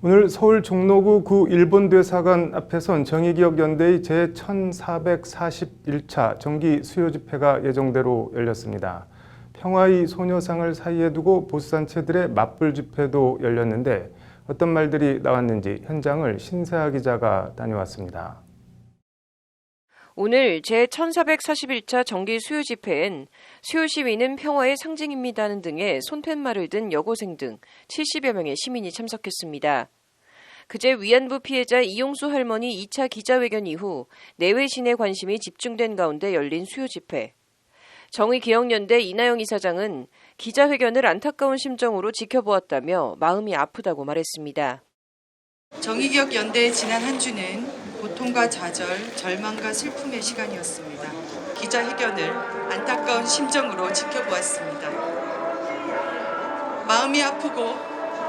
오늘 서울 종로구 구 일본대사관 앞에선 정의기억연대의 제1441차 정기 수요 집회가 예정대로 열렸습니다. 평화의 소녀상을 사이에 두고 보수단체들의 맞불 집회도 열렸는데 어떤 말들이 나왔는지 현장을 신세아 기자가 다녀왔습니다. 오늘 제1441차 정기 수요 집회엔 수요 시위는 평화의 상징입니다는 등의 손팻말을 든 여고생 등 70여 명의 시민이 참석했습니다. 그제 위안부 피해자 이용수 할머니 2차 기자회견 이후 내외 시내 관심이 집중된 가운데 열린 수요 집회. 정의기억연대 이나영 이사장은 기자회견을 안타까운 심정으로 지켜보았다며 마음이 아프다고 말했습니다. 정의기억연대의 지난 한 주는 고통과 좌절, 절망과 슬픔의 시간이었습니다. 기자회견을 안타까운 심정으로 지켜보았습니다. 마음이 아프고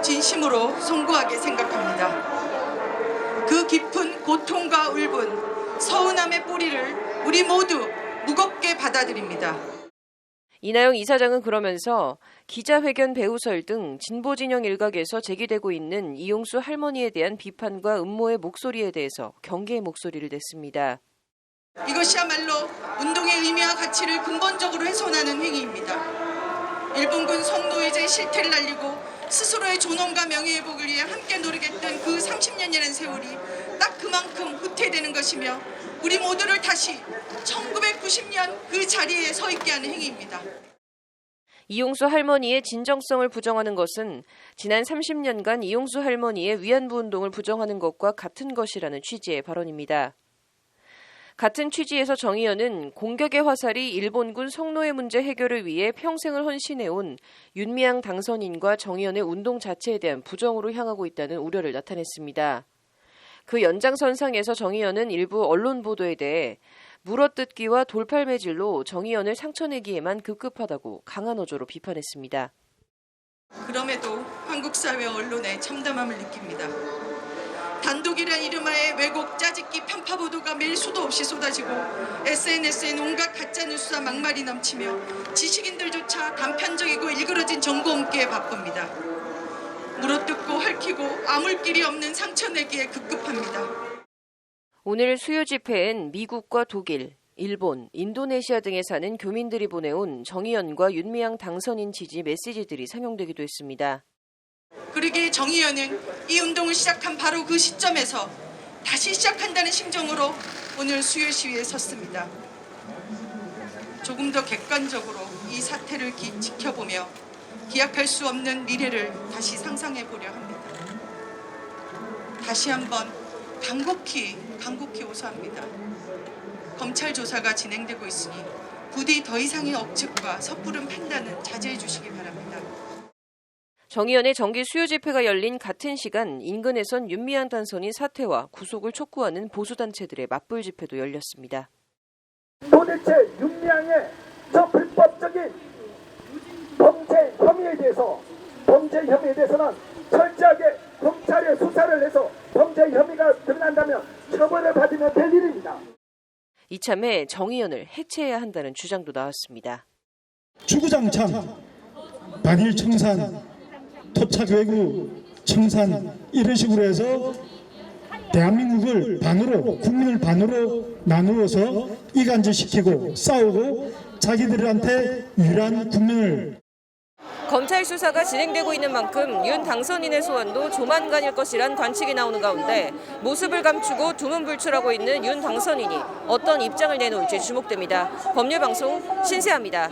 진심으로 송구하게 생각합니다. 그 깊은 고통과 울분, 서운함의 뿌리를 우리 모두 무겁게 받아들입니다. 이나영 이사장은 그러면서 기자회견 배우설 등 진보진영 일각에서 제기되고 있는 이용수 할머니에 대한 비판과 음모의 목소리에 대해서 경계의 목소리를 냈습니다. 이것이야말로 운동의 의미와 가치를 근본적으로 훼손하는 행위입니다. 일본군 성노예제의 실태를 알리고 스스로의 존엄과 명예회복을 위해 함께 노력했던 그 30년이라는 세월이 딱 그만큼 후퇴되는 것이며 우리 모두를 다시 1990년 그 자리에 서 있게 하는 행위입니다. 이용수 할머니의 진정성을 부정하는 것은 지난 30년간 이용수 할머니의 위안부 운동을 부정하는 것과 같은 것이라는 취지의 발언입니다. 같은 취지에서 정의연은 공격의 화살이 일본군 성노예 문제 해결을 위해 평생을 헌신해온 윤미향 당선인과 정의연의 운동 자체에 대한 부정으로 향하고 있다는 우려를 나타냈습니다. 그 연장선상에서 정의연은 일부 언론 보도에 대해 물어뜯기와 돌팔매질로 정의연을 상처내기에만 급급하다고 강한 어조로 비판했습니다. 그럼에도 한국 사회 언론의 참담함을 느낍니다. 단독이란 이름하에 왜곡, 짜집기, 편파 보도가 매일 수도 없이 쏟아지고 SNS엔 온갖 가짜뉴스와 막말이 넘치며 지식인들조차 단편적이고 일그러진 정보옮기에 바쁩니다. 물어뜯고 헐키고 아물 길이 없는 상처내기에 급급합니다. 오늘 수요 집회엔 미국과 독일, 일본, 인도네시아 등에 사는 교민들이 보내온 정의연과 윤미향 당선인 지지 메시지들이 상영되기도 했습니다. 그러기에 정의연은 이 운동을 시작한 바로 그 시점에서 다시 시작한다는 심정으로 오늘 수요 시위에 섰습니다. 조금 더 객관적으로 이 사태를 지켜보며 기약할 수 없는 미래를 다시 상상해 보려 합니다. 다시 한번 간곡히 호소합니다. 검찰 조사가 진행되고 있으니 부디 더 이상의 억측과 섣부른 판단은 자제해 주시기 바랍니다. 정의연의 정기 수요 집회가 열린 같은 시간 인근에선 윤미향 당선인 사퇴와 구속을 촉구하는 보수단체들의 맞불 집회도 열렸습니다. 도대체 윤미향의 저 불법적인 범죄 혐의에 대해서는 철저하게 검찰의 수사를 해서 범죄 혐의가 드러난다면 처벌을 받으면 될 일입니다. 이참에 정의연을 해체해야 한다는 주장도 나왔습니다. 주구장창 반일 청산, 토착 외구 청산 이런 식으로 해서 대한민국을 반으로 국민을 반으로 나누어서 이간질시키고 싸우고 자기들한테 유리한 국민을 검찰 수사가 진행되고 있는 만큼 윤 당선인의 소환도 조만간일 것이란 관측이 나오는 가운데 모습을 감추고 두문불출하고 있는 윤 당선인이 어떤 입장을 내놓을지 주목됩니다. 법률방송 신세아입니다.